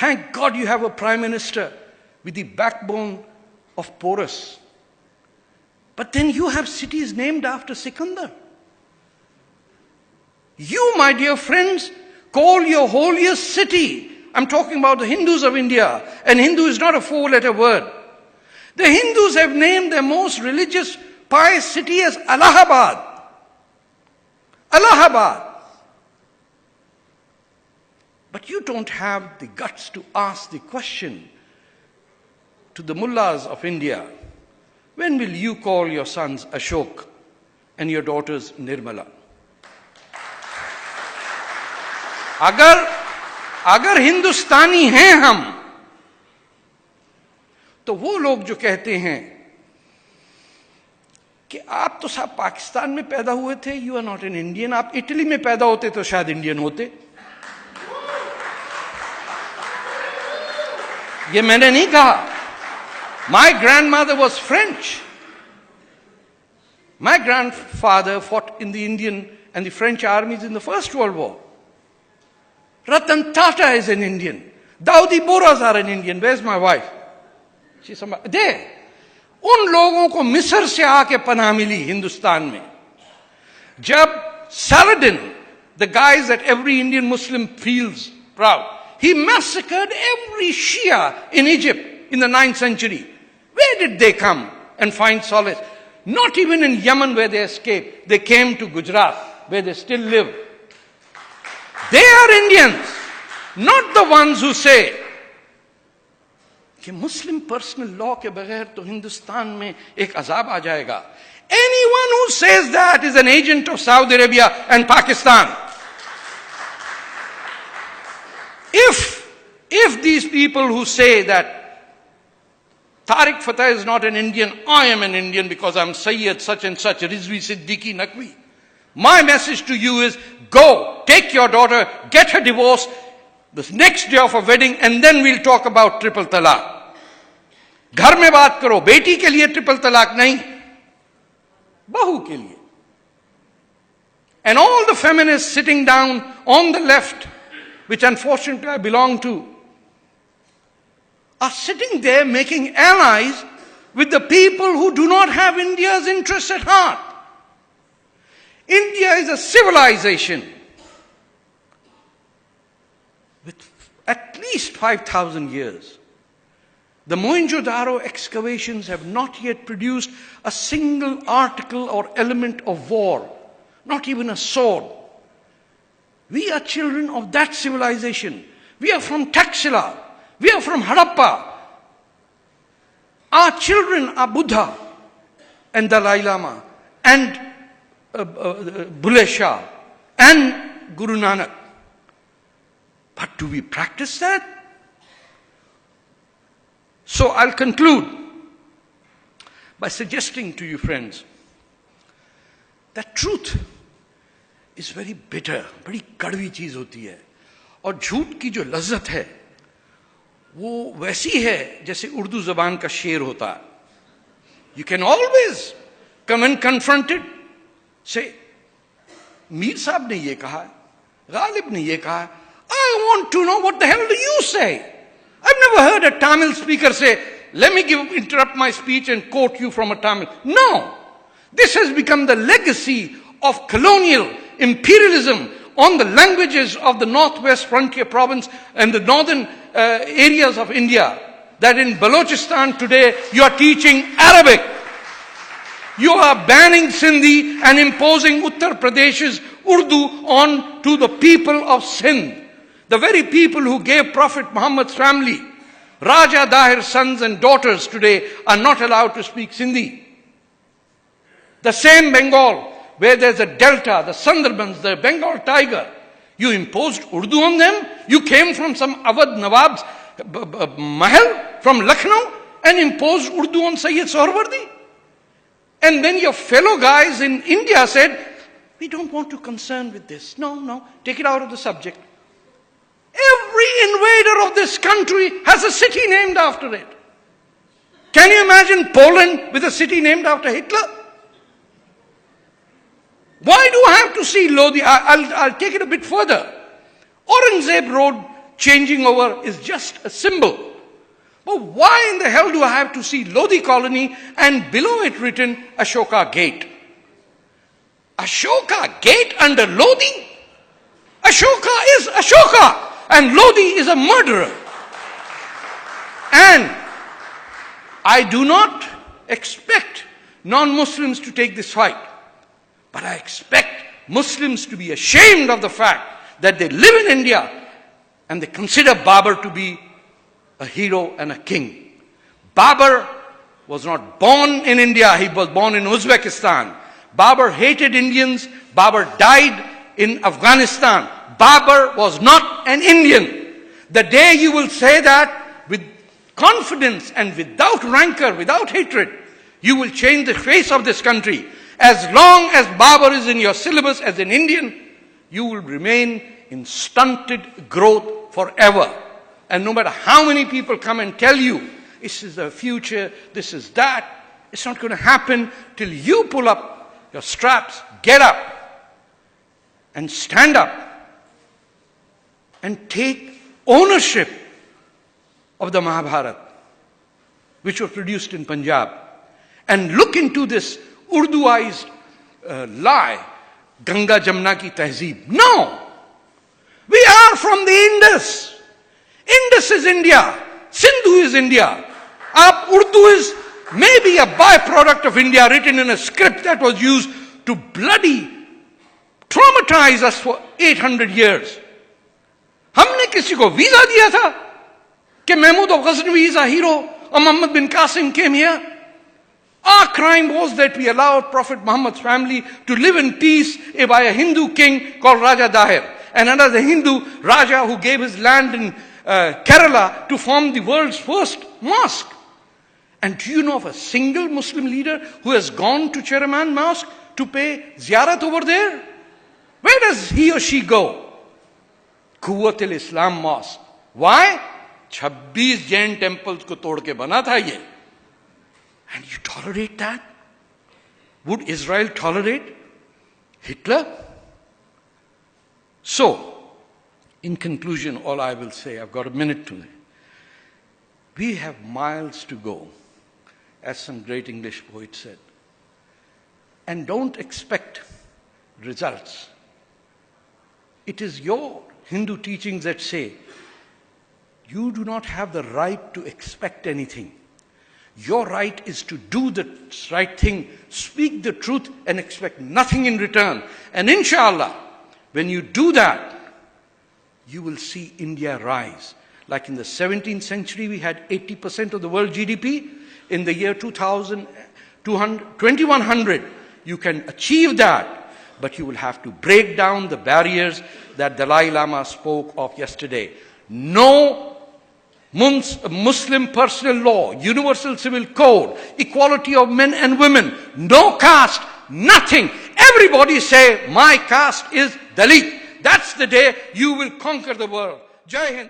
Thank God you have a prime minister with the backbone of Porus. But then you have cities named after Sikandar. You, my dear friends, call your holiest city. I'm talking about the Hindus of India. And Hindu is not a four-letter word. The Hindus have named their most religious, pious city as Allahabad. Allahabad. But you don't have the guts to ask the question to the mullahs of India, when will you call your sons Ashok and your daughters Nirmala? अगर हिंदुस्तानी हैं हम, तो वो लोग जो कहते हैं कि आप तो साहब पाकिस्तान में पैदा हुए थे, you are not an Indian, आप इटली में पैदा होते तो शायद इंडियन होते. ये मैंने नहीं कहा. My grandmother was French. My grandfather fought in the Indian and the French armies in the First World War. Ratan Tata is an Indian. Daudi Boras are an Indian. Where's my wife? She's there. उन लोगों को मिस्र से आके पनाह मिली हिंदुस्तान में. जब Saladin, the guys that every Indian Muslim feels proud, he massacred every Shia in Egypt in the 9th century. Where did they come and find solace? Not even in Yemen where they escaped. They came to Gujarat where they still live. They are Indians, not the ones who say कि मुस्लिम personal law के बगैर तो हिंदुस्तान में एक अजाब आ जाएगा. Anyone who says that is an agent of Saudi Arabia and Pakistan. If these people who say that Tareek Fatah is not an Indian, I am an Indian because I'm Sayyid such and such, Rizvi Siddiqui Naqvi. My message to you is, go, take your daughter, get her divorce, the next day of a wedding, and then we'll talk about triple talaq. घर में बात करो, बेटी के लिए triple तलाक नहीं, बहू के लिए. And all the feminists sitting down on the left, which unfortunately I belong to, are sitting there making allies with the people who do not have India's interests at heart. India is a civilization with at least 5,000 years. The Mohenjo-daro excavations have not yet produced a single article or element of war, not even a sword. We are children of that civilization. We are from Taxila. We are from Harappa. Our children are Buddha and Dalai Lama and Bulle Shah and Guru Nanak. But do we practice that? So I'll conclude by suggesting to you, friends, that truth is very bitter, बड़ी कड़वी चीज होती है. और झूठ की जो लज्जत है वो वैसी है जैसे उर्दू जबान का शेर होता है. You can always come and confront it. Say, Mir साहब ने ये कहा, गालिब ने ये कहा. I want to know what the hell do you say? I've never heard a Tamil speaker say, let me interrupt my speech and quote you from a Tamil. No. This has become the legacy of colonial imperialism on the languages of the northwest frontier province and the northern areas of India. That in Balochistan today, you are teaching Arabic. You are banning Sindhi and imposing Uttar Pradesh's Urdu on to the people of Sindh. The very people who gave Prophet Muhammad's family, Raja Dahir's sons and daughters today are not allowed to speak Sindhi. The same Bengal, where there's a delta, the Sundarbans, the Bengal tiger, you imposed Urdu on them? You came from some Awadh Nawab's mahal from Lucknow and imposed Urdu on Sayyid Sohrawardi? And then your fellow guys in India said, we don't want to concern with this. No, take it out of the subject. Every invader of this country has a city named after it. Can you imagine Poland with a city named after Hitler? Why do I have to see Lodi? I'll take it a bit further. Aurangzeb rode changing over is just a symbol. But why in the hell do I have to see Lodi colony and below it written Ashoka Gate? Ashoka Gate under Lodi? Ashoka is Ashoka and Lodi is a murderer. And I do not expect non-Muslims to take this fight, but I expect Muslims to be ashamed of the fact that they live in India and they consider Babur to be a hero and a king. Babur was not born in India, he was born in Uzbekistan. Babur hated Indians, Babur died in Afghanistan. Babur was not an Indian. The day you will say that with confidence and without rancor, without hatred, you will change the face of this country. As long as Babur is in your syllabus as an Indian, you will remain in stunted growth forever. And no matter how many people come and tell you, this is the future, this is that, it's not going to happen till you pull up your straps, get up, and stand up, and take ownership of the Mahabharata, which was produced in Punjab, and look into this Urduized lie, Ganga Jamna ki Tehzeeb. No! We are from the Indus. Indus is India. Sindhu is India. Urdu is maybe a byproduct of India written in a script that was used to bloody traumatize us for 800 years. हमने किसी को visa दिया था कि Mahmud of Ghaznavi is a hero or Muhammad bin Qasim came here? Our crime was that we allowed Prophet Muhammad's family to live in peace by a Hindu king called Raja Dahir, and another Hindu Raja who gave his land in Kerala to form the world's first mosque. And do you know of a single Muslim leader who has gone to Cheraman Mosque to pay ziyarat over there? Where does he or she go? Quwwat al-Islam Mosque. Why? 26 Jain temples ko tod ke bana tha ye. And you tolerate that? Would Israel tolerate Hitler? So, in conclusion, all I will say, I've got a minute to. We have miles to go, as some great English poet said. And don't expect results. It is your Hindu teachings that say, you do not have the right to expect anything. Your right is to do the right thing, speak the truth and expect nothing in return. And inshallah, when you do that, you will see India rise. Like in the 17th century, we had 80% of the world GDP. In the year 2100, you can achieve that, but you will have to break down the barriers that Dalai Lama spoke of yesterday. No Muslim personal law, universal civil code, equality of men and women, no caste, nothing. Everybody say, my caste is Dalit. That's the day you will conquer the world. Jai Hind.